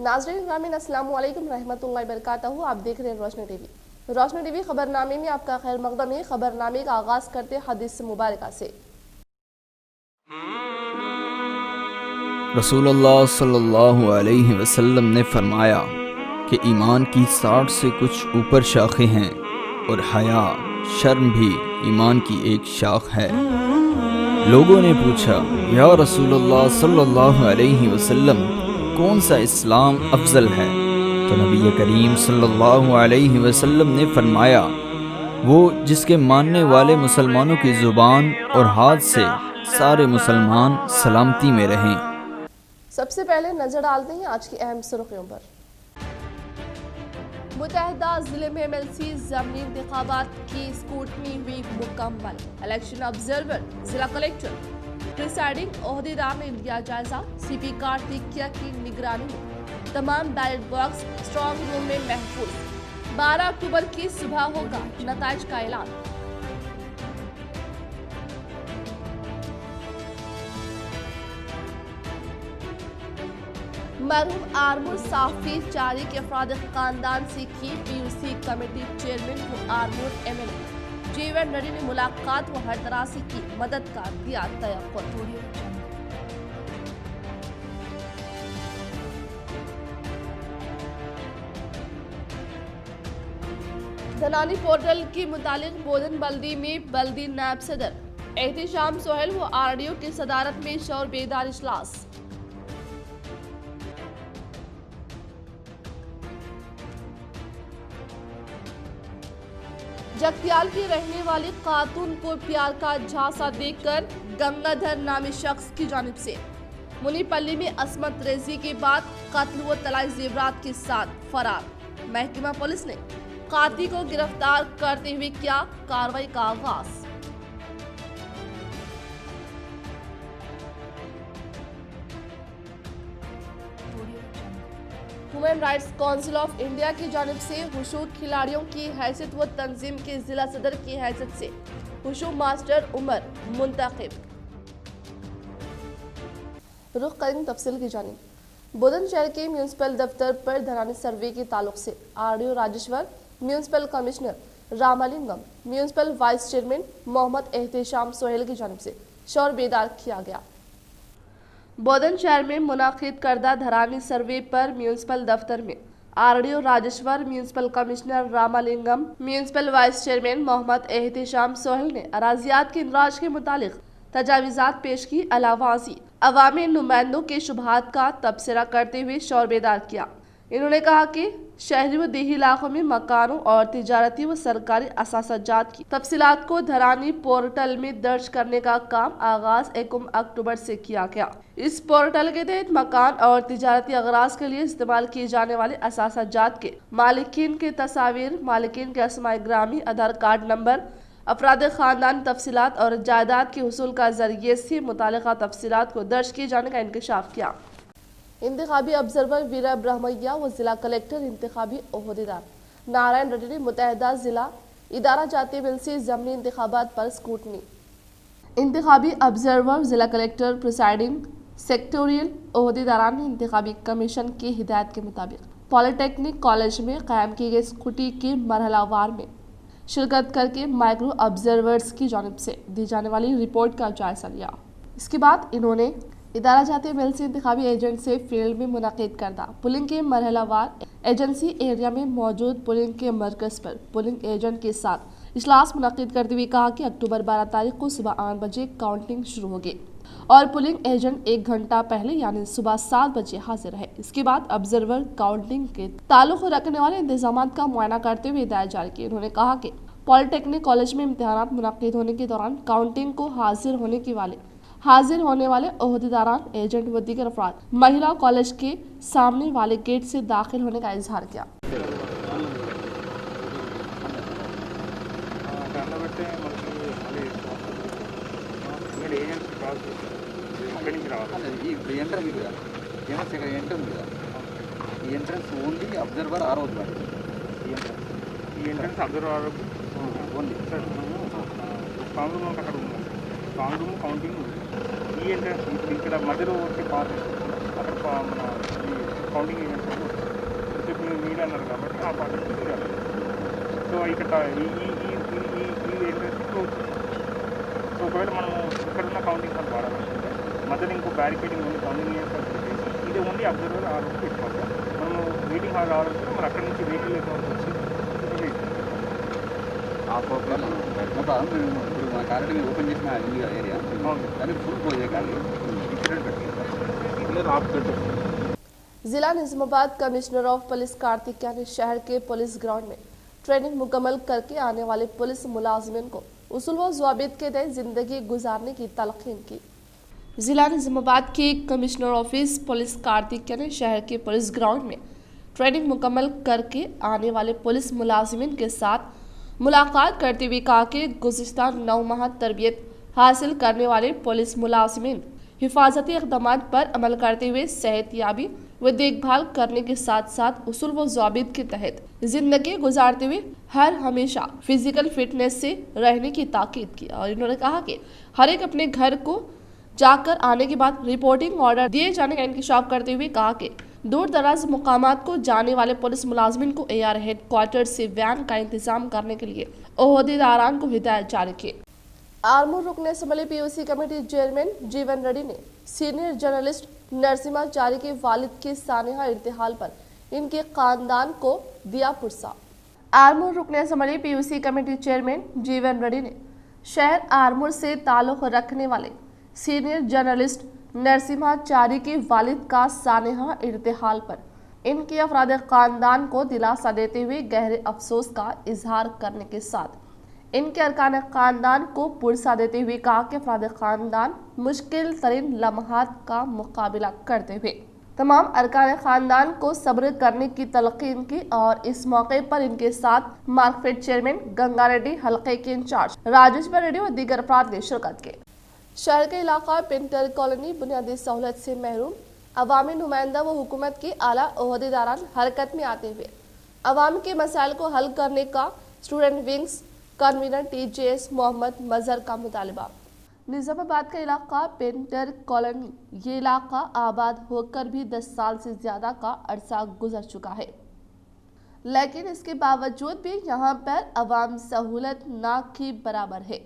नाज़रीन ग्रामीण अस्सलाम वालेकुम रहमतुल्लाहि बरकातहू। आप देख रहे हैं रोशनी टीवी। रोशनी टीवी खबरनामे में आपका खैर मकदम है। खबरनामे का आगाज करते हदीस मुबारका से। रसूलुल्लाह सल्लल्लाहु अलैहि वसल्लम ने फरमाया कि ईमान की 60 से कुछ ऊपर शाखें हैं और हया शर्म भी ईमान की एक शाख है। लोगों ने पूछा, या रसूलुल्लाह सल्लल्लाहु अलैहि वसल्लम, कौन सा इस्लाम अफजल है? तो नबी करीम सल्लल्लाहु अलैहि वसल्लम ने फरमाया, वो जिसके मानने वाले मुसलमानों की ज़ुबान और हाथ से सारे मुसलमान सलामती में रहें। सबसे पहले नजर डालते हैं आज की अहम सुर्खियों पर। मुतहदा जिले में MLC ज़मीनी इंतखाबात की स्क्रूटनी हुई मुकम्मल। इलेक्शन ऑब्जर्वर जिला कलेक्टर प्रिसाइडिंग ओहदेदार ने लिया जायजा। CP कार्तिकिया की निगरानी में तमाम बैलेट बॉक्स स्ट्रॉन्ग रूम में महफूज। 12 अक्टूबर की सुबह होगा नताइज का ऐलान। मरहूम आर्मूर साफी चारी के अफराद खानदान से की PUC कमेटी चेयरमैन को आर्मूर MLA जीवन रेड्डी ने मुलाकात व हर तरह से की मदद का दिया तयक़्क़ुज़। धनानी पोर्टल के मुतालिक बोधन बल्दी में बल्दी नायब सदर एहतिशाम सोहेल व RDO की सदारत में शौर बेदार इजलास। जगतियाल की रहने वाली खातून को प्यार का झांसा देकर गंगाधर नामी शख्स की जानिब से मुनीपल्ली में असमत रेजी के बाद कत्ल व तलाक जेवरात के साथ फरार। महकमा पुलिस ने कातिल को गिरफ्तार करते हुए किया कार्रवाई का आगाज। Human rights council of India की जानिब से वुशु खिलाड़ियों की हैसियत व तंजीम के जिला सदर की हैसियत से वुशु मास्टर उमर मुंतखब। रुख करेंगे तफसील की जानिब। बोधन शहर के म्यूनसिपल दफ्तर पर धरानी सर्वे के ताल्लुक से RDO Rajeshwar, municipal commissioner Ramalingam, municipal vice chairman Mohammed Ehtisham Sohail की जानिब से शौर बेदार किया गया। बोधन शहर में मुनाकिद करदा धरानी सर्वे पर म्यूनसिपल दफ्तर में RDO Rajeshwar, municipal commissioner Ramalingam, municipal vice chairman Mohammed Ehtisham Sohail ने अराजियात के इंदराज के मुतालिक तजावीज़ात पेश की। अलावाजी अवामी नुमाइंदों के शुबहात का तबसरा करते हुए शौर बेदार किया। इन्होंने कहा कि शहरी व देही इलाकों में मकानों और तिजारती व सरकारी असासाजात की तफसीलात को धरानी पोर्टल में दर्ज करने का काम आगाज 1 अक्टूबर से किया गया। इस पोर्टल के तहत मकान और तिजारती अगराज के लिए इस्तेमाल किए जाने वाले असासाजात के मालिकीन के तस्वीर, मालिकीन के अस्माए ग्रामी, आधार कार्ड नंबर, अफराद खानदान तफसीलात और जायदाद के हुसूल का जरिए से मुतालिका तफसीलात को दर्ज किए जाने का इंकशाफ किया। इंतखाबी ऑब्जर्वर वीरा ब्रह्मैया व जिला कलेक्टर इंतखाबी ओहदेदार नारायण रेड्डी ने मुतहदा जिला इदारा जाती MLC ज़मीनी इंतखाबात पर स्क्रूटनी। इंतखाबी ऑब्जर्वर जिला कलेक्टर प्रिसाइडिंग सेक्टोरियल ओहदेदारान ने इंतखाबी कमीशन की हिदायत के मुताबिक पॉलिटेक्निक कॉलेज में कायम की गई स्कूटी की मरहलावार में शिरकत करके माइक्रो ऑब्जर्वर्स की जानिब से दी जाने वाली रिपोर्ट का जायजा लिया। इसके बाद इन्होंने इदारा जाती MLC इंतखाबी एजेंट से फील्ड में मुनाकिद करदा पुलिंग के मरहलावार एजेंसी एरिया में मौजूद पुलिंग के मरकज़ पर पुलिंग एजेंट के साथ इजलास मुनाकिद करते हुए कहा कि अक्टूबर 12 तारीख को सुबह 8 बजे काउंटिंग शुरू होगी और पुलिंग एजेंट 1 घंटा पहले यानी सुबह 7 बजे हाजिर है। इसके बाद ऑब्जर्वर काउंटिंग के ताल्लुक रखने वाले इंतजाम का मुआयना करते हुए हिदायत जारी की। उन्होंने कहा कि पॉलिटेक्निक कॉलेज में इम्तिहानात मुनाकिद होने के दौरान काउंटिंग को हाजिर होने वाले ओहदेदारान, एजेंट व दीगर अफराद महिला कॉलेज के सामने वाले गेट से दाखिल होने का इजहार किया। కౌంటింగ్ ఈ ఎంట్రన్స్ ఇక్కడ మధ్యలో వచ్చే పాత అక్కడ మన కౌంటింగ్ ఏజెంట్స్ చెప్పి మీరు మీడియా అన్నారు కాబట్టి ఆ పార్టీ చూడాలి. సో ఇక్కడ ఈ ఎంట్రెన్స్ సో ఒకవేళ మనం ఇక్కడున్న కౌంటింగ్ మనం వాడాలనుకుంటే మధ్యలో ఇంకో బ్యారికేడింగ్ ఉంది, కౌంటింగ్ ఏజెంట్స్ చెప్పేసి ఇది ఓన్లీ అబ్జర్వర్ ఆ రోజు పెట్టుకోవాలి. మనము మీటింగ్ హాల్ రావాలంటే మనం అక్కడి నుంచి వెహికల్ వచ్చి ఆ ప్రోగ్రామ్ మొత్తం మీరు ఇప్పుడు మన కార్యక్రమం ఓపెన్ చేసిన ఏరియా దాన్ని ఫుల్ క్లోజ్ చేయాలి. जिला Nizamabad commissioner of police Kartikeya ने शहर के पुलिस ग्राउंड में ट्रेनिंग मुकम्मल करके आने वाले पुलिस मुलाजिमिन को उसूल व ज़वाबित के तहत जिंदगी गुजारने की तलकीन की। जिला निजामाबाद के कमिश्नर ऑफिस पुलिस कार्तिकेय ने शहर के पुलिस ग्राउंड में ट्रेनिंग मुकम्मल करके आने वाले पुलिस मुलाजिमिन के साथ मुलाकात करते हुए कहा कि गुज़िश्ता 9 माह तरबियत हासिल करने वाले पुलिस मुलाजिमिन हिफाजती इक़दाम पर अमल करते हुए सेहतयाबी व देखभाल करने के साथ साथ उसूल व ज़वाबित के तहत जिंदगी गुजारते हुए हर हमेशा फिजिकल फिटनेस से रहने की ताकीद की। और इन्होंने कहा कि हर एक अपने घर को जाकर आने के बाद रिपोर्टिंग ऑर्डर दिए जाने का इंकशाफ करते हुए कहा कि दूर दराज मुकामात को जाने वाले पुलिस मुलाजिमिन को AR हेड क्वार्टर से वैन का इंतजाम करने के लिए ओहदेदारान को हिदायत जारी की। आर्मूर रुकने असम्बली POC कमेटी चेयरमैन जीवन रेड्डी ने सीनियर जर्नलिस्ट नरसिम्हाचारी के वालिद के सानेहा इर्तिहाल पर इनके खानदान को दिया पुरसा। आर्मूर रुकने असम्बली POC कमेटी चेयरमैन जीवन रेड्डी ने शहर आर्मूर से ताल्लुक़ रखने वाले सीनियर जर्नलिस्ट नरसिम्हाचारी के वालिद का सानेहा इर्तिहाल पर इनके अफराद ख़ानदान को दिलासा देते हुए गहरे अफसोस का इजहार करने के साथ इनके अरकान ख़ानदान को पुरसा देते हुए कहा कि अफराद ख़ानदान मुश्किल तरीन लम्हात का मुकाबला करते हुए तमाम अरकान ख़ानदान को सब्र करने की तलकीन की। और इस मौके पर इनके साथ मार्केट चेयरमैन गंगा रेड्डी, हल्के के इंचार्ज राजेश्वर रेड्डी और दीगर अफराद ने शिरकत की। शहर के इलाका पेंटर कॉलोनी बुनियादी सहूलत से महरूम अवामी नुमाइंदा व हुकूमत के आला ओहदेदारान हरकत में आते हुए अवाम के मसाइल को हल करने का student wings convenor TJS Mohammed Mazhar का मुतालबा। निजामाबाद का इलाका पेंटर कॉलोनी, ये इलाका आबाद होकर भी 10 साल से ज़्यादा का अरसा गुजर चुका है, लेकिन इसके बावजूद भी यहाँ पर अवाम सहूलत ना के बराबर है।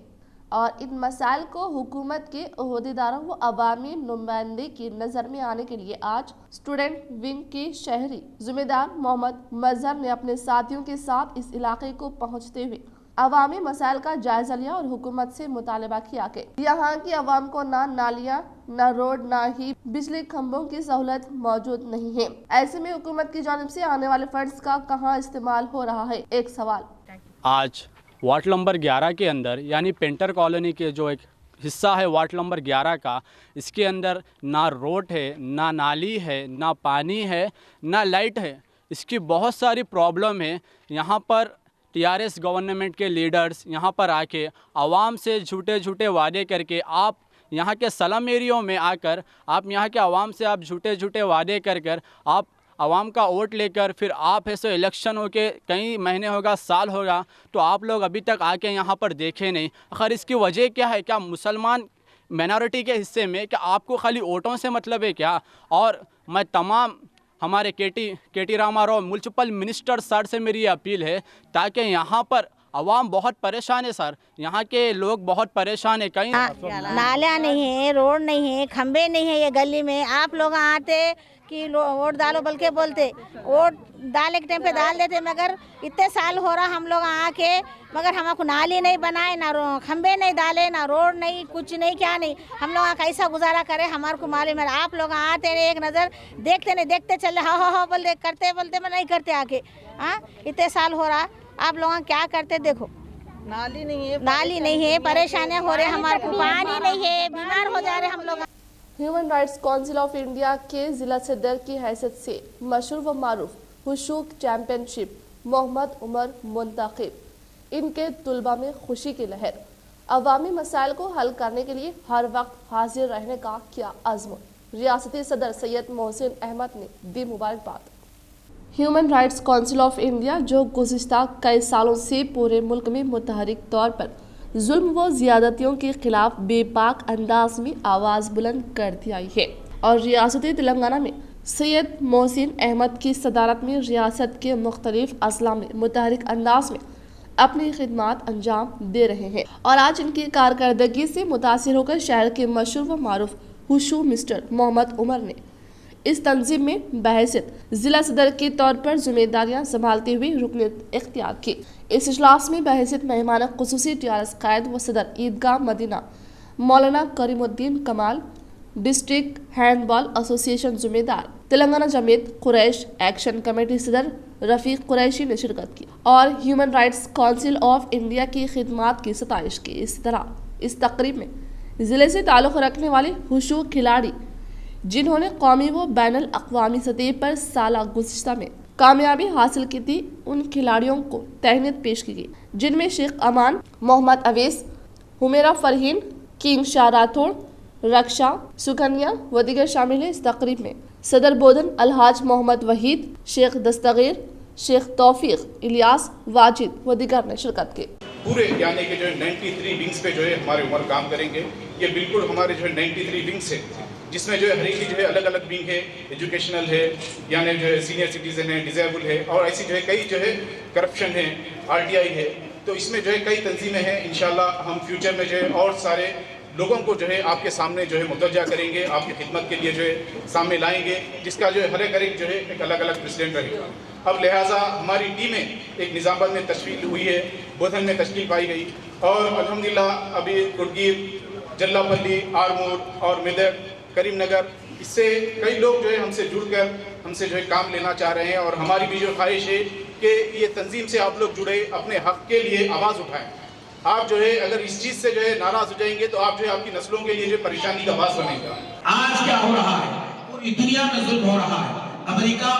और इन मसाइल को हुकूमत के ओहदेदारों व अवामी नुमाइंदे की नज़र में आने के लिए आज स्टूडेंट विंग के शहरी जिम्मेदार मोहम्मद मजहर ने अपने साथियों के साथ इस इलाके को पहुँचते हुए अवामी मसाइल का जायजा लिया और हुकूमत से मुतालबा किया कि यहाँ की अवाम को ना नालियाँ, ना रोड, ना ही बिजली खंभों की सहूलत मौजूद नहीं है। ऐसे में हुकूमत की जानिब से आने वाले फंड्स का कहाँ इस्तेमाल हो रहा है। एक सवाल, आज वार्ड नंबर 11 के अंदर यानी पेंटर कॉलोनी के जो एक हिस्सा है वार्ड नंबर 11 का, इसके अंदर ना रोड है, ना नाली है, ना पानी है, ना लाइट है। इसकी बहुत सारी प्रॉब्लम है। यहाँ पर TRS गवर्नमेंट के लीडर्स यहाँ पर आके आवाम से झूठे झूठे वादे करके आप यहाँ के स्लम एरियो में आकर आप यहाँ के आवाम से आप झूठे झूठे वादे कर आप आवाम का वोट लेकर फिर आप ऐसे इलेक्शन हो के कई महीने होगा, साल होगा, तो आप लोग अभी तक आके यहाँ पर देखे नहीं। आखिर इसकी वजह क्या है? क्या मुसलमान माइनॉरिटी के हिस्से में क्या आपको खाली वोटों से मतलब है क्या? और मैं तमाम हमारे केटी रामाराव म्युनिसिपल मिनिस्टर सर से मेरी अपील है ताकि यहाँ पर अवाम बहुत परेशान है सर, यहाँ के लोग बहुत परेशान है। कहीं नाला नहीं है, रोड नहीं है, खंबे नहीं है। ये गली में आप लोग आते कि वोट डालो बल्कि बोलते वोट डालने के टाइम पे डाल देते, मगर इतने साल हो रहा हम लोग आके मगर हमको नाली नहीं बनाए, ना खंबे नहीं डाले, ना रोड नहीं, कुछ नहीं, क्या नहीं। हम लोग कैसा गुजारा करें हमारे को मालूम है। आप लोग आते एक नज़र देखते नहीं, देखते चले हाँ बोलते करते बोलते मैं नहीं करते आके। हाँ इतने साल हो रहा आप लोग क्या करते देखो। नाली नहीं है, परेशानियाँ हो रहे हमारे को, पानी नहीं है, बीमार हो जा रहे हम लोग। Human rights council of India के जिला सदर की हैसियत से मशहूर व मारूफ हुशूक चैम्पियनशिप मोहम्मद उमर मुंतखब, इनके तुलबा में खुशी की लहर। अवामी मसाइल को हल करने के लिए हर वक्त हाजिर रहने का किया अज़्म। रियासती सदर सैयद मोहसिन अहमद ने दी मुबारकबाद। Human rights council of India, जो गुज़िश्ता कई सालों से पूरे मुल्क में मुतहरिक तौर पर जुल्म व ज़्यादतियों के खिलाफ बेबाक अंदाज में आवाज़ बुलंद करती आई है और रियासती तेलंगाना में सैयद मोहसिन अहमद की सदारत में रियासत के मुख्तलिफ अजला में मुतहरिक अंदाज में अपनी खिदमात अंजाम दे रहे हैं और आज इनकी कारकर्दगी से मुतासिर होकर शहर के मशहूर व मारूफ हुशू मिस्टर मोहम्मद उमर ने इस तंजीम में बहैसियत जिला सदर के तौर पर जिम्मेदारियां संभालते हुए रुकनियत इख्तियार की। इस इजलास में बहैसियत मेहमान खुसूसी टीआरएस कायद व सदर ईदगाह मदीना मौलाना करीमुद्दीन कमाल, डिस्ट्रिक्ट हैंडबॉल एसोसिएशन जिम्मेदार तेलंगाना जमीयत कुरैश एक्शन कमेटी सदर रफीक कुरैशी ने शिरकत की और human rights council of India की खिदमात की सताइश की। इस तरह इस तकरीब में ज़िले से ताल्लुक़ रखने वाले हुशू खिलाड़ी जिन्होंने कौमी व बैनुल अक़वामी सतह पर साला गुज़िश्ता में कामयाबी हासिल की थी, उन खिलाड़ियों को तहनीत पेश की गई, जिनमें शेख अमान, मोहम्मद अवेस, हुमेरा फरहीन, किंग शाह राठौड़, रक्षा, सुकन्या व दीगर शामिल हैं। इस तकरीब में सदर बोधन अलहाज मोहम्मद वहीद, शेख दस्तगीर, शेख तौफीक, इलियास, वाजिद व दीगर ने शिरकत की। पूरे यानी कि जो है 93 विंग्स पे जो है हमारे उमर काम करेंगे। ये बिल्कुल हमारे जो है 93 विंग्स है, जिसमें जो है हर एक की जो है अलग अलग विंग है, एजुकेशनल है, यानी जो है सीनियर सिटीजन है, डिजेबल है, और ऐसी जो है कई जो है करप्शन है, RTI है। तो इसमें जो है कई तंजीमें हैं। इंशाल्लाह हम फ्यूचर में जो है और सारे लोगों को जो है आपके सामने जो है मुतवज्जा करेंगे, आपकी खिदमत के लिए जो है सामने लाएंगे, जिसका जो है हर एक जो है एक अलग अलग प्रेसिडेंट रहेगा। अब लिहाजा हमारी टीमें एक निज़ामबाद में तश्कील हुई है, बोधन में तश्कील पाई गई, और अल्हम्दुलिल्लाह अभी कुड़गीर, जल्लापल्ली, आरमूर और मेदक, करीमनगर, इससे कई लोग जो है हमसे जुड़कर हमसे जो है काम लेना चाह रहे हैं। और हमारी भी जो ख्वाहिश है कि ये तंजीम से आप लोग जुड़े, अपने हक़ के लिए आवाज़ उठाएं। आप जो है अगर इस चीज़ से जो है नाराज़ हो जाएंगे तो आप जो है आपकी नस्लों के लिए जो परेशानी का बास बनेगा। आज क्या हो रहा है, पूरी दुनिया में जुल्म हो रहा है। अमेरिका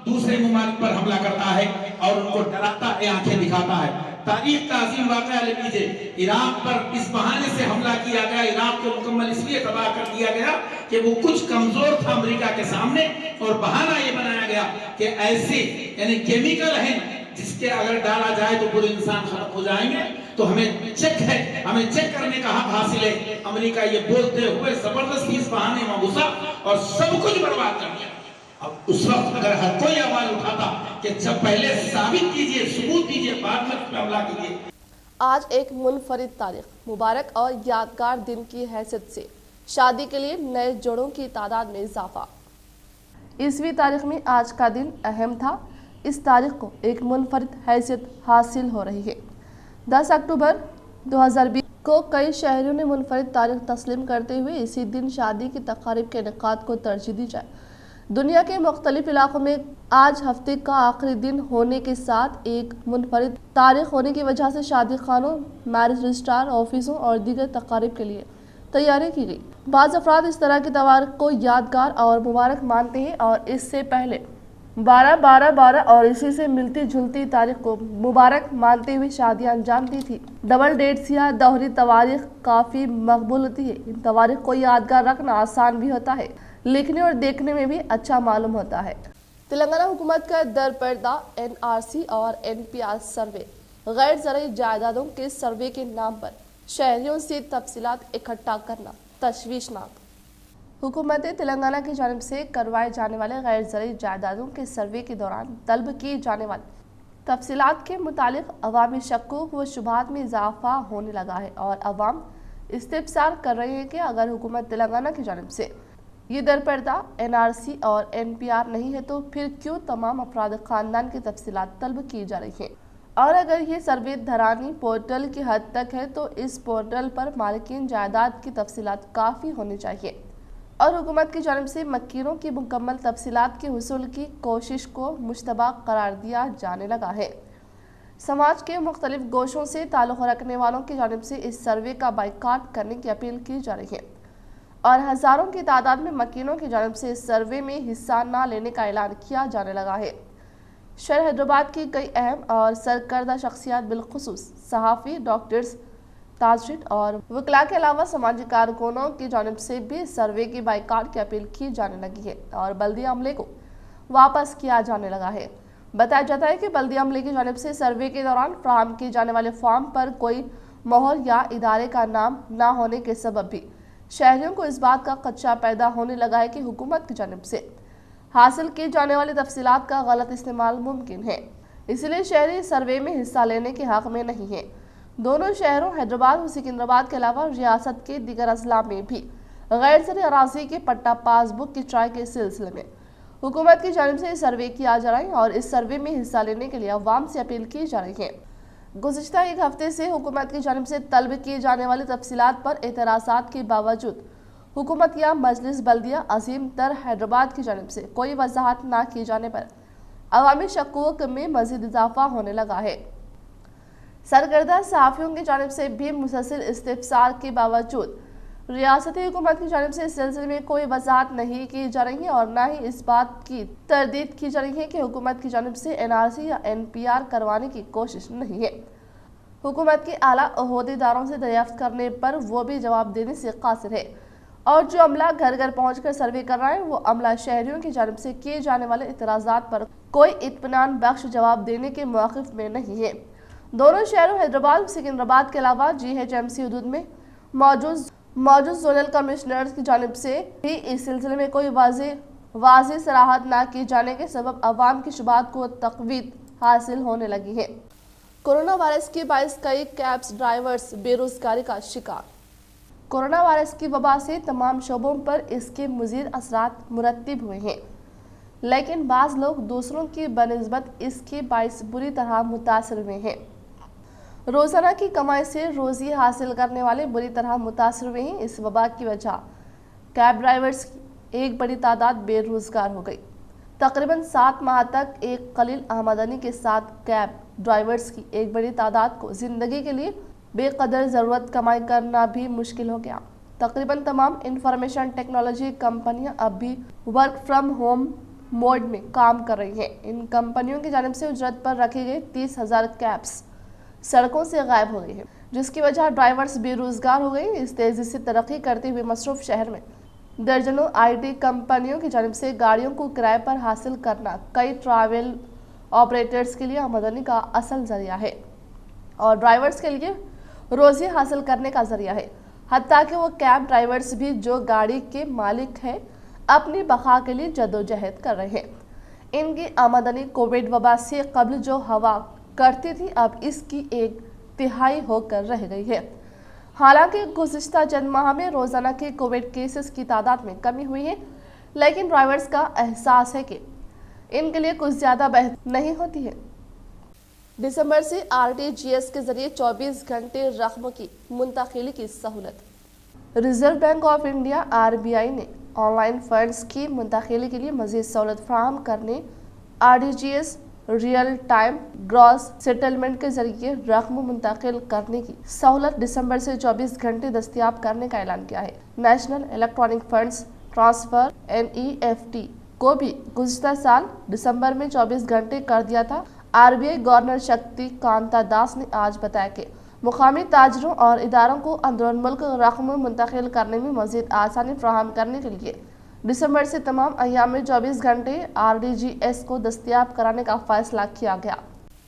दूसरे मुमालिक पर हमला करता है और उनको डराता है, आंखें दिखाता है। तारीख का अजीम वाक़या ले लीजिए, इराक पर इस बहाने से हमला किया गया, इराक को मुकम्मल इसलिए तबाह कर दिया गया कि वो कुछ कमजोर था अमेरिका के सामने, और बहाना ये बनाया गया कि ऐसे यानी केमिकल हैं जिसके अगर डाला जाए तो पूरे इंसान खत्म हो जाएंगे। तो हमें चेक है, हमें चेक करने का हक हासिल है। अमेरिका ये बोलते हुए जबरदस्ती इस बहाने में घुसा और सब कुछ बर्बाद कर दिया। अब उस वक्त अगर हर कोई आवाज उठाता कि जब पहले साबित कीजिए, सबूत दीजिए, बाद में हमला कीजिए। आज एक मुनफरिद तारीख, मुबारक और यादगार दिन की हैसियत से शादी के लिए नए जोड़ों की तादाद में इजाफा। ईसवी तारीख में आज का दिन अहम था। इस तारीख को एक मुनफरिद हैसियत हासिल हो रही है। 10 अक्टूबर 2020 को कई शहरों ने मुनफरिद तारीख तस्लीम करते हुए इसी दिन शादी की तकारीब के इनेकाद को तरजीह दी जाए। दुनिया के मुख्तलिफ इलाकों में आज हफ्ते का आखिरी दिन होने के साथ एक मुनफरिद तारीख होने की वजह से शादी खानों, मैरिज रजिस्ट्रार ऑफिसों और दीगर तकारीब के लिए तैयारी की गई। बाज़ अफराद इस तरह की तवारीख को यादगार और मुबारक मानते हैं और इससे पहले 12-12-12 और इसी से मिलती जुलती तारीख को मुबारक मानते हुए शादियां अंजाम दी थी। डबल डेट्स या दोहरी तवारीख काफ़ी मकबूल होती है। इन तवारीख को यादगार रखना आसान भी होता है, लिखने और देखने में भी अच्छा मालूम होता है। तेलंगाना हुकूमत का दरपर्दा NRC और NPR सर्वे गैर ज़रूरी जायदादों के सर्वे के नाम पर शहरियों से तफसीलात इकट्ठा करना तशवीशनाक। हुकूमत तेलंगाना की जानिब से करवाए जाने वाले गैर ज़रूरी जायदादों के सर्वे के दौरान तलब की जाने वाली तफसीलात के मुतालिक अवामी शक्कुक व शुबहात में इजाफा होने लगा है और अवाम इस्तिफसार कर रहे हैं कि अगर हुकूमत तेलंगाना की जानिब से ये दरपर्दा NRC और NPR नहीं है तो फिर क्यों तमाम अफराद ख़ानदान की तफसीलात तलब की जा रही हैं। और अगर ये सर्वे धरानी पोर्टल की हद तक है तो इस पोर्टल पर मालिकीन जायदाद की तफसीलात काफ़ी होनी चाहिए और हुकूमत की जानिब से मकीनों की मुकम्मल तफसीलात के हुसूल की कोशिश को मुश्तबा करार दिया जाने लगा है। समाज के मुख्तलिफ गोशों से ताल्लुक़ रखने वालों की जानिब से इस सर्वे का बाइकाट करने की अपील की जा रही है और हज़ारों की तादाद में मकीनों की जानिब से इस सर्वे में हिस्सा न लेने का ऐलान किया जाने लगा है। शहर हैदराबाद की कई अहम और सरकर्दा शख्सियात बिलखुसूस सहाफ़ी, डॉक्टर्स, ताजरीन और वकला के अलावा समाजी कारकुनों की जानिब से भी सर्वे की बाइकाट की अपील की जाने लगी है और बल्दी अमले को वापस किया जाने लगा है। बताया जाता है कि बल्दी अमले की जानिब से सर्वे के दौरान फराहम किए जाने वाले फॉर्म पर कोई मोहर या इदारे का नाम न होने के सबब भी शहरियों को इस बात का खदशा पैदा होने लगा है कि हुकूमत की जानिब से हासिल की जाने वाली तफसीलात का गलत इस्तेमाल मुमकिन है, इसलिए शहरी सर्वे में हिस्सा लेने के हक में नहीं है। दोनों शहरों हैदराबाद और सिकंदराबाद के अलावा रियासत के दीगर अजला में भी गैर ज़रई अराज़ी के पट्टा पासबुक की ट्राई के सिलसिले में हुकूमत की जानिब से सर्वे किया जा रहा है और इस सर्वे में हिस्सा लेने के लिए अवाम से अपील की जा रही है। गुज़िश्ता एक हफ्ते से हुकूमत की जानिब से तलब की जाने वाली तफसीलात पर एतराज़ात के बावजूद हुकूमत या मजलिस बल्दिया अजीम तर हैदराबाद की जानिब से कोई वजाहत ना किए जाने पर अवामी शक्कूक में मज़ीद इजाफा होने लगा है। सरगर्दा सहाफ़ियों की जानिब से भी मुसलसल इस्तिफसार के बावजूद रियासती हुकूमत की जानिब से इस सिलसिले में कोई वजाहत नहीं की जा रही है और न ही इस बात की तरदीद की जा रही है कि हुकूमत की जानिब से NRC या NPR करवाने की कोशिश नहीं है। हुकूमत के आला ओहदेदारों से दरियाफ्त करने पर वो भी जवाब देने से कासिर है और जो अमला घर घर पहुँच कर सर्वे कर रहा है वो अमला शहरियों की जानिब से किए जाने वाले इतराज़ात पर कोई इत्मीनान बख्श जवाब देने के मौक़िफ़ में नहीं है। दोनों शहरों हैदराबाद और सिकंदराबाद के अलावा GHMC हदूद में मौजूद जोनल कमिश्नर की जानिब से भी इस सिलसिले में कोई वाज़ेह सराहत न किए जाने के सबब अवाम की शुबात को तक़वीत हासिल होने लगी है। कोरोना वायरस के बाइस कई कैब्स ड्राइवर्स बेरोजगारी का शिकार। कोरोना वायरस की वबा से तमाम शोबों पर इसके मुज़ीद असरात मुरत्तिब हुए हैं, लेकिन बाज़ लोग दूसरों की बनिस्बत इसके बाइस बुरी तरह मुतासर हुए हैं। रोज़ाना की कमाई से रोज़ी हासिल करने वाले बुरी तरह मुतासर हुए हैं। इस वबा की वजह कैब ड्राइवर्स की एक बड़ी तादाद बेरोज़गार हो गई। तकरीबन 7 माह तक एक कलील आमदनी के साथ कैब ड्राइवर्स की एक बड़ी तादाद को ज़िंदगी के लिए बेकदर ज़रूरत कमाई करना भी मुश्किल हो गया। तकरीबन तमाम इंफॉर्मेशन टेक्नोलॉजी कंपनियां अब भी वर्क फ्रॉम होम मोड में काम कर रही हैं। इन कंपनियों की जानिब से उजरत पर रखी गई 30,000 कैब्स सड़कों से गायब हो गई है, जिसकी वजह ड्राइवर्स बेरोजगार हो गई। इस तेजी से तरक्की करते हुए मसरूफ शहर में दर्जनों IT कंपनियों की जानिब से गाड़ियों को किराए पर हासिल करना कई ट्रैवल ऑपरेटर्स के लिए आमदनी का असल जरिया है और ड्राइवर्स के लिए रोज़ी हासिल करने का जरिया है। हत्ता कि वो कैब ड्राइवर्स भी जो गाड़ी के मालिक हैं अपनी बका के लिए जदोजहद कर रहे हैं। इनकी आमदनी कोविड वबा से कबल जो हवा करती थी अब इसकी 1/3 होकर रह गई है। हालांकि गुज़िश्ता चंद माह में रोज़ाना के कोविड केसेस की तादाद में कमी हुई है, लेकिन ड्राइवर्स का एहसास है कि इनके लिए कुछ ज़्यादा बेहतर नहीं होती है। दिसंबर से RTGS के जरिए 24 घंटे रकम की मुंतकिली की सहूलत। Reserve bank of India RBI ने ऑनलाइन फंड्स की मुंतकिली के लिए मज़ीद सहूलत फराहम करने RTGS real time gross settlement के जरिए रकम मुंतकिल करने की सहूलत दिसंबर से 24 घंटे दस्तियाब करने का ऐलान किया है। National electronic funds transfer NEFT को भी गुज़िश्ता साल दिसंबर में 24 घंटे कर दिया था। RBI गवर्नर शक्ति कांता दास ने आज बताया कि मुकामी ताजरों और इदारों को अंदरून मुल्क रकम मुंतकिल करने में मज़ीद आसानी फराहम करने के लिए दिसंबर से तमाम अय्याम में 24 घंटे RTGS को दस्तियाब कराने का फैसला किया गया।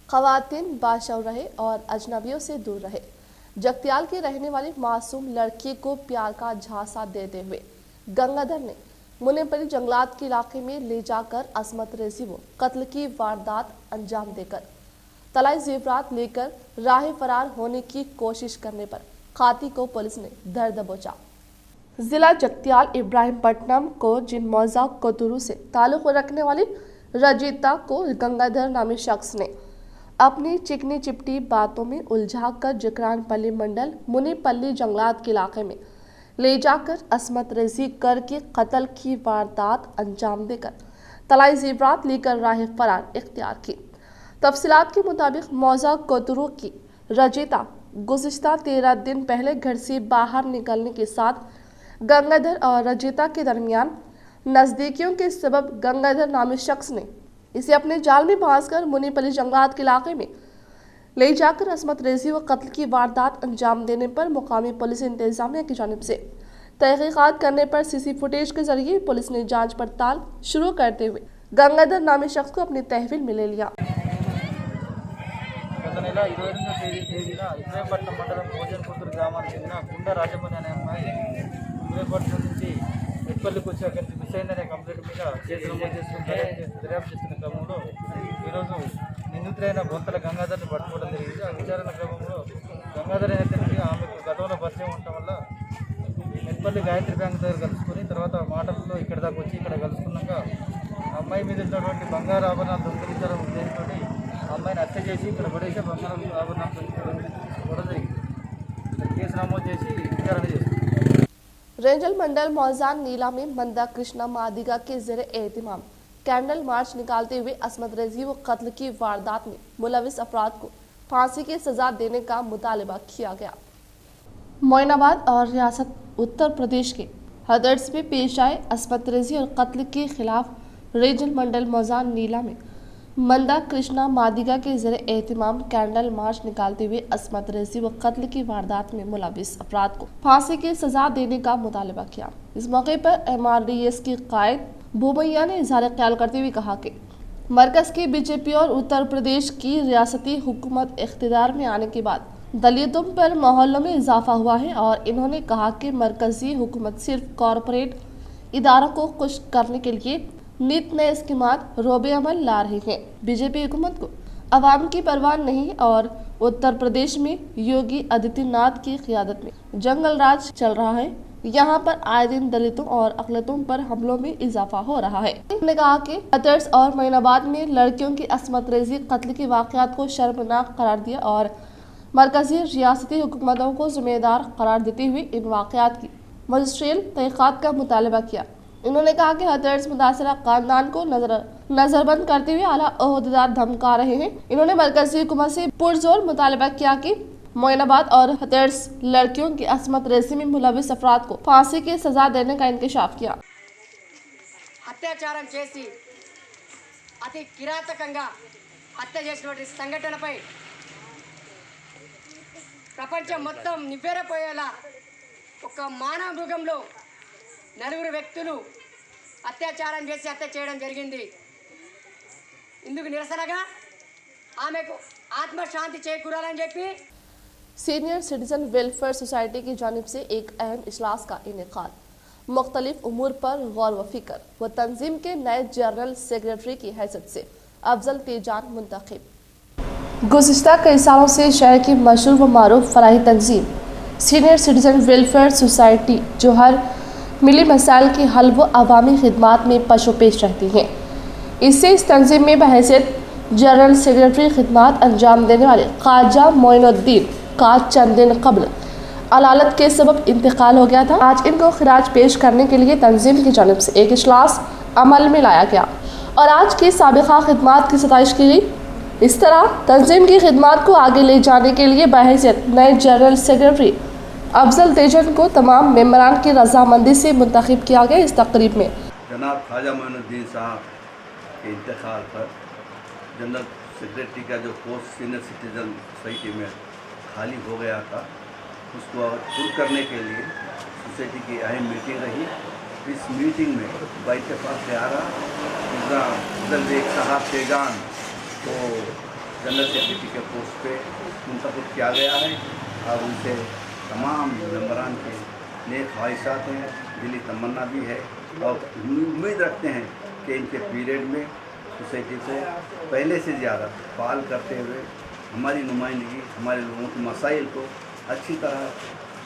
ख़वातीन बाशऊर रहे और अजनबियों से दूर रहे। जगतियाल की रहने वाली मासूम लड़की को प्यार का झांसा देते हुए गंगाधर ने मुनीपली जंगलात के इलाके में ले जाकर असमत रेजी वो कत्ल की वारदात अंजाम देकर तलाई जेवरात लेकर राह फरार होने की कोशिश करने पर खाती को पुलिस ने धर दबोचा। जिला जगतियाल इब्राहिमपट्टनम को जिन मौजा कोतुरु से ताल्लुक़ रखने वाली रजीता को गंगाधर नामी शख्स ने अपनी चिकनी चिपटी बातों में उलझा कर जकरानपल्ली मंडल मुनीपल्ली जंगलात के इलाके में ले जाकर असमत रेजी करके कत्ल की वारदात अंजाम देकर तलाई जेवरात लेकर राह फरार इख्तियार की। तफसीलात के मुताबिक मौजा कोतुरु की रजीता गुज़िश्ता 13 दिन पहले घर से बाहर निकलने के साथ गंगाधर और रजीता के दरमियान नज़दीकियों के सबब गंगाधर नामी शख्स ने इसे अपने जाल में फांसकर मुनीपली जंगलात के इलाके में ले जाकर असमत रेजी व कत्ल की वारदात अंजाम देने पर मुकामी पुलिस इंतजामिया की जानिब से तहकीकात करने पर CC फुटेज के जरिए पुलिस ने जांच पड़ताल शुरू करते हुए गंगाधर नामी शख्स को अपनी तहवील में ले लिया। గత నెల 22వ తేదీన ఇబ్రాహీంపట్నం మండలం భోజనపుత్తూరు గ్రామానికి చెందిన గుండా రాజమణి అనే అమ్మాయి ఇబ్రాహీంపట్నం నుంచి మెట్పల్లికి వచ్చి అక్కడి నుంచి మిస్ అయిందనే కంప్లైంట్ మీద కేసు నమోదు చేసుకుంటే దర్యాప్తు చేస్తున్న క్రమంలో ఈరోజు నిందితులైన బొంతల గంగాధర్ని పట్టుకోవడం జరిగింది. ఆ విచారణ క్రమంలో గంగాధర్ అయితే ఆమెకు గతంలో పరిచయం ఉండటం వల్ల మెట్పల్లి గాయత్రి బ్యాంక్ దగ్గర కలుసుకొని తర్వాత మాటల్లో ఇక్కడ దాకా వచ్చి ఇక్కడ కలుసుకున్నాక అమ్మాయి మీద ఉన్నటువంటి బంగారు ఆభరణాలు దొంగిలించాలని ఉద్దేశంతో అమ్మాయిని హత్య చేసి ఇక్కడ పడేసే బంగారు ఆభరణాలు తీసుకోవడం జరిగింది. కేసు నమోదు చేసి విచారణ చేస్తుంది. रेंजल मंडल मौजान नीला में मंदा कृष्णा मादिगा के ज़रिए एहतिमाम कैंडल मार्च निकालते हुए असमत रेजी व कत्ल की वारदात में मुलविस अफराद को फांसी की सजा देने का मुतालबा किया गया। मोइनाबाद और रियासत उत्तर प्रदेश के हदर्स में पेश आए असमत रेजी और कत्ल के खिलाफ रेंजल मंडल मौजान नीला में मंदा कृष्णा मादिगा के ज़रिए एहतिमाम कैंडल मार्च निकालते हुए असमत रेजी व कत्ल की वारदात में मुलविस अफराद को फांसी की सजा देने का मुतालबा किया। इस मौके पर MRDS की कायद भूमैया ने इजहार ख्याल करते हुए कहा कि मरकज़ की बीजेपी और उत्तर प्रदेश की रियासती हुकूमत इख्तिदार में आने के बाद दलितों पर माहौलों में इजाफा हुआ है और इन्होंने कहा कि मरकज़ी हुकूमत सिर्फ कॉरपोरेट इदारों को खुश करने के लिए नित नए स्कीमात रोबे अमल ला रही है। बीजेपी हुकूमत को अवाम की परवाह नहीं और उत्तर प्रदेश में योगी आदित्यनाथ की क़ियादत में जंगल राज चल रहा है। यहाँ पर आए दिन दलितों और अक़लियतों पर हमलों में इजाफा हो रहा है। उन्होंने कहा कि हथर्स और मोइनाबाद में लड़कियों की असमत रेजी कत्ल के वाक़यात को शर्मनाक करार दिया और मरकज़ी रियासती हुकूमतों को ज़िम्मेदार करार देते हुए इन वाक़यात की मजिस्ट्रियल तहक़ीक़ात का मुतालबा किया। उन्होंने कहा कि हथर्स मुतासरा खानदान को नजरबंद करते हुए आला ओहदेदार धमका रहे हैं। इन्होंने मरकज़ी हुकूमत से पुरजोर मुतालबा किया कि मोइनाबाद और हथर्स लड़कियों की असमत रेजी में मुलविस अफराद को फांसी की सजा देने का इंकशाफ किया। అత్యాచారం చేసి అతి కిరాతకంగా హత్య చేసినటువంటి సంఘటనపై ప్రపంచం మొత్తం నివ్వెరపోయేలా ఒక మానవ మృగంలో నలుగురు వ్యక్తులు అత్యాచారం చేసి హత్య చేయడం జరిగింది. ఇందుకు నిరసనగా ఆమెకు ఆత్మశాంతి చేకూరాలని చెప్పి सीनियर सिटीजन वेलफेयर सोसाइटी की जानिब से एक अहम इजलास का इनेकाद मुख्तलिफ उमूर पर गौर व फिक्र व तंजीम के नए जनरल सेक्रेटरी की हैसियत से अफजल तेजान मुंतखब। गुज़िश्ता कई सालों से शहर की मशहूर व मारूफ फलाही तंजीम सीनियर सिटीजन वेलफेयर सोसाइटी जो हर मिली मसाइल के हल व अवामी खिदमात में पशोपेश रहती हैं। इससे इस तंजीम में बहैसियत जनरल सेक्रेटरी खिदमात अंजाम देने वाले ख्वाजा मोइनुद्दीन का चंद दिन कबल अलालत के सबब इंतकाल हो गया था। आज इनको खिराज पेश करने के लिए तंजीम की जानिब से एक इजलास अमल में लाया गया और आज की साबिक़ा खिदमात की सताइश की गई। इस तरह तंजीम की खिदमात को आगे ले जाने के लिए बहैसियत नए जनरल सेक्रेटरी अफजल तेजन को तमाम मेम्बरान की रजामंदी से मुंतखब किया गया। इस तकरीब में जनाब ख्वाजा मोइनुद्दीन साहब के इंतकाल पर जनरल सेक्रेटरी का जो पोस्ट सीनियर सिटीजन सोसाइटी में खाली हो गया था उसको पुर करने के लिए सोसाइटी की अहम मीटिंग रही। इस मीटिंग में बाइतफाक़ अफजल साहब तेजान को जनरल सेक्रेटरी के पोस्ट पे मुंतखब किया गया है और उनसे तमाम मेंबरान के नेक ख्वाहिशात हैं, दिली तमन्ना भी है और उम्मीद रखते हैं कि इनके पीरियड में सोसाइटी को पहले से ज़्यादा फाल करते हुए हमारी नुमाइंदगी हमारे लोगों के मसाइल को अच्छी तरह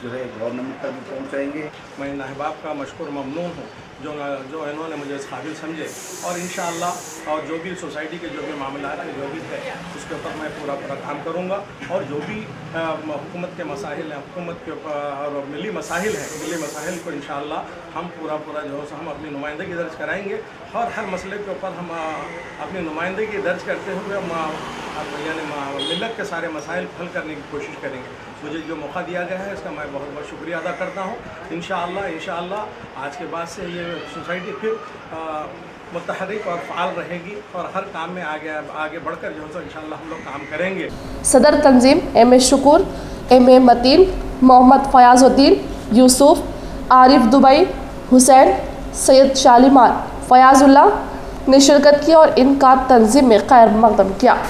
जो है गवर्नमेंट तक भी पहुँचाएँगे। मैं अहबाब का मशकूर ममनून हूँ जो इन्होंने मुझे इस काबिल समझे और इंशाअल्लाह और जो भी सोसाइटी के जो भी मामला है जो भी है उसके ऊपर मैं पूरा काम करूँगा और जो भी हुकूमत के मसाइल हैं हुकूमत के और मिली मसाइल को इंशाअल्लाह हम पूरा जो है हम अपनी नुमाइंदगी दर्ज कराएंगे और हर मसले के ऊपर हम अपनी नुमाइंदगी दर्ज करते हुए यानी मिलत के सारे मसाइल हल करने की कोशिश करेंगे। मुझे जो मौका दिया गया है इसका मैं बहुत बहुत शुक्रिया अदा करता हूँ। इंशाअल्लाह आज के बाद से ये सोसाइटी फिर मुतहरिक और फ़ाल रहेगी और हर काम में आगे बढ़कर जो है इंशाअल्लाह हम लोग काम करेंगे। सदर तंजीम M.A. Shukoor, M.A. Mateen, Mohammed Fayazuddin, Yusuf, Arif Dubai, Hussain, Syed Shalimar, Fayazullah ने शिरकत की और इनका तंजीम में खैर मकदम किया।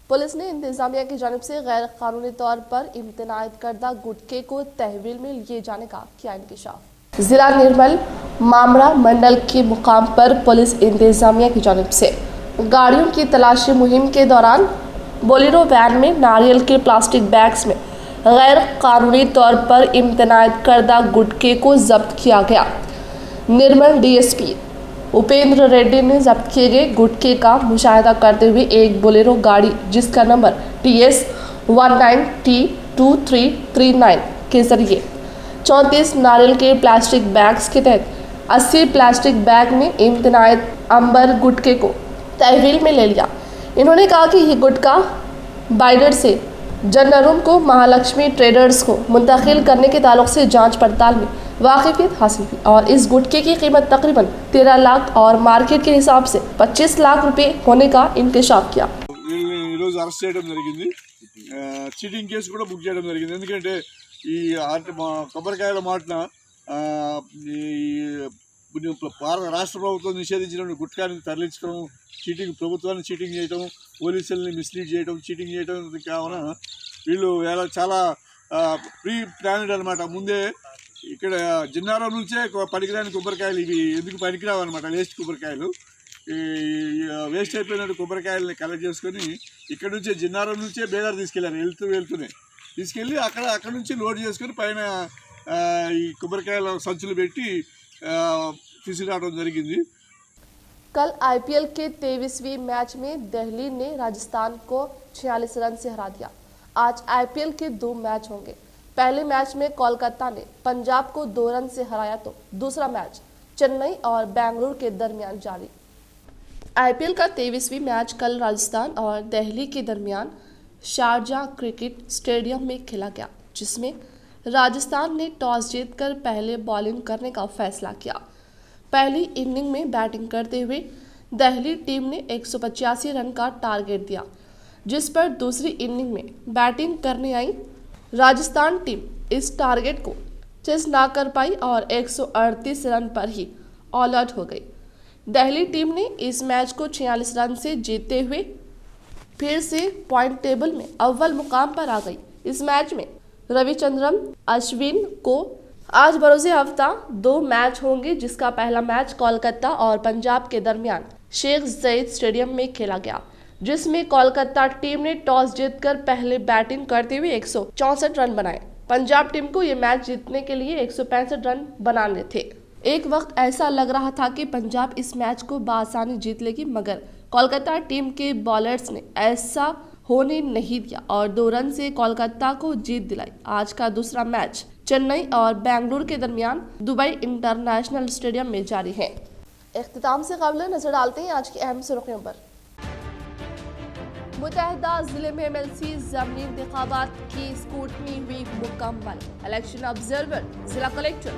पुलिस ने इंतजामिया की जानिब से गैर कानूनी तौर पर इम्तनाअत करदा गुटखे को तहवील में लिए जाने का किया इंकशाफ। जिला निर्मल मामरा मंडल के मुकाम पर पुलिस इंतजामिया की जानिब से गाड़ियों की तलाशी मुहिम के दौरान बोलेरो वैन में नारियल के प्लास्टिक बैग्स में गैर कानूनी तौर पर इम्तनाद करदा गुटखे को जब्त किया गया। निर्मल डीएसपी उपेंद्र रेड्डी ने जब्त किए गए गुटखे का मुशाहिदा करते हुए एक बोलेरो गाड़ी जिसका नंबर TS 19T2339 के जरिए 34 नारियल के प्लास्टिक बैग्स के तहत 80 प्लास्टिक बैग में इम्तनाद अंबर गुटखे को तहवील में ले लिया। इन्होंने कहा कि ये गुटखा बाइडर से जन्नरुम को महालक्ष्मी ट्रेडर्स को मुंतकिल करने के ताल्लुक से जांच पड़ताल में वाकिफियत हासिल हुई और इस गुटखे की कीमत तकरीबन 13 लाख और मार्केट के हिसाब से 25 लाख रुपए होने का इंकशाफ किया। ఈరోజు అరెస్ట్ చేయడం జరిగింది। చీటింగ్ కేసు కూడా బుక్ చేయడం జరిగింది। ఎందుకంటే ఈ కొబ్బరికాయల మాటన రాష్ట్ర ప్రభుత్వం నిషేధించిన గుట్కాని తరలించడం, చీటింగ్ ప్రభుత్వాన్ని చీటింగ్ చేయడం, పోలీసుల్ని మిస్లీడ్ చేయడం, చీటింగ్ చేయడం కావున వీళ్ళు చాలా ప్రీ ప్లానెడ్ అనమాట। ముందే ఇక్కడ జిన్నారం నుంచే పనికిరాని కొబ్బరికాయలు ఇవి ఎందుకు పనికిరావు అనమాట, వేస్ట్ కొబ్బరికాయలు, వేస్ట్ అయిపోయిన కొబ్బరికాయలని కలెక్ట్ చేసుకొని ఇక్కడ నుంచే జిన్నారం నుంచే బేదార్ తీసుకెళ్లారు। వెళ్తూనే తీసుకెళ్ళి అక్కడ నుంచి లోడ్ చేసుకొని పైన ఈ కొబ్బరికాయల సంచులు పెట్టి తీసుకురావడం జరిగింది। कल IPL के 23वीं मैच में दिल्ली ने राजस्थान को 46 रन से हरा दिया। आज IPL के 2 मैच होंगे। पहले मैच में कोलकाता ने पंजाब को 2 रन से हराया तो दूसरा मैच चेन्नई और बेंगलुरु के दरमियान जारी। IPL का 23वीं मैच कल राजस्थान और दिल्ली के दरमियान शारजाह क्रिकेट स्टेडियम में खेला गया, जिसमें राजस्थान ने टॉस जीतकर पहले बॉलिंग करने का फैसला किया। पहली इनिंग में बैटिंग करते हुए दिल्ली टीम ने 185 रन का टारगेट दिया, जिस पर दूसरी इनिंग में बैटिंग करने आई राजस्थान टीम इस टारगेट को चेस ना कर पाई और 138 रन पर ही ऑल आउट हो गई। दिल्ली टीम ने इस मैच को 46 रन से जीतते हुए फिर से पॉइंट टेबल में अव्वल मुकाम पर आ गई। इस मैच में रविचंद्रन अश्विन को आज बरोज़े हफ्ता 2 मैच होंगे, जिसका पहला मैच कोलकाता और पंजाब के दरमियान शेख ज़ायद स्टेडियम में खेला गया, जिसमें कोलकाता टीम ने टॉस जीतकर पहले बैटिंग करते हुए 164 रन बनाए। पंजाब टीम को ये मैच जीतने के लिए 165 रन बनाने थे। एक वक्त ऐसा लग रहा था कि पंजाब इस मैच को बआसानी जीत लेगी, मगर कोलकाता टीम के बॉलर्स ने ऐसा होने नहीं दिया और 2 रन से कोलकाता को जीत दिलाई। आज का दूसरा मैच चेन्नई और बेंगलुरु के दरमियान दुबई इंटरनेशनल स्टेडियम में जारी है। इख्तिताम से कबल नजर डालते हैं आज की अहम सुर्खियों पर। मुतहदा जिले में MLC ज़मीनी इंतखाबात की स्क्रूटनी हुई मुकम्मल। इलेक्शन ऑब्जर्वर जिला कलेक्टर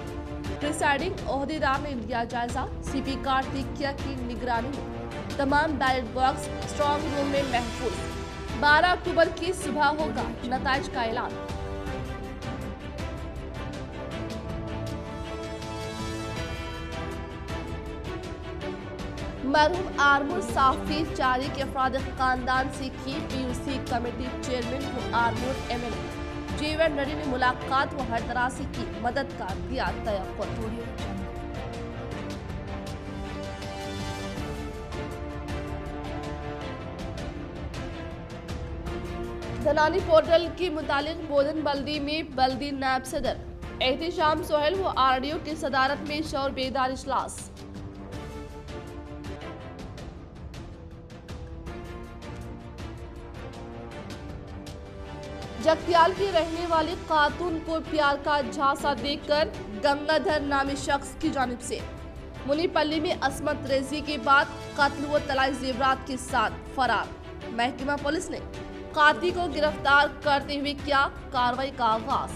प्रिसाइडिंग ओहदेदार ने लिया जायजा। CP कार्तिकिया की निगरानी में तमाम बैलेट बॉक्स स्ट्रॉन्ग रूम में महफूज। 12 अक्टूबर की सुबह होगा नताइज का ऐलान। मरहूम आर्मूर साफी चारी के अफराद खानदान से की PUC कमेटी चेयरमैन को आर्मूर MLA जीवन रेड्डी ने मुलाकात व हर तरह से की मदद का दिया तयक़्क़ुन। धनानी पोर्टल की मुतालिक बोधन बल्दी में बल्दी नायब सदर एहतिशाम सोहेल व RDO की सदारत में शौर बेदार इजलास। जगतियाल की रहने वाली खातून को प्यार का झांसा देकर गंगाधर नामी शख्स की जानिब से मुनीपल्ली में असमत रेजी के बाद कत्ल व तलाई जेवरात के साथ फरार। महकमा पुलिस ने काती को गिरफ्तार करते हुए किया कार्रवाई का आगाज।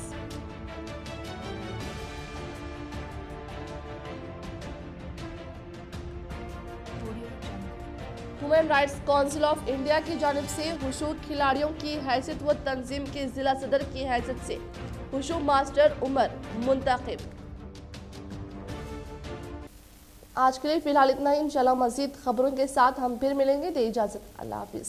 Human rights council of India की जानिब से हुशू खिलाड़ियों की हैसियत व तंजीम के जिला सदर की हैसियत से हुशू मास्टर उमर मुंतखब। आज के लिए फिलहाल इतना ही। इंशाल्लाह मजीद खबरों के साथ हम फिर मिलेंगे। दे इजाजत। अल्लाह हाफिज।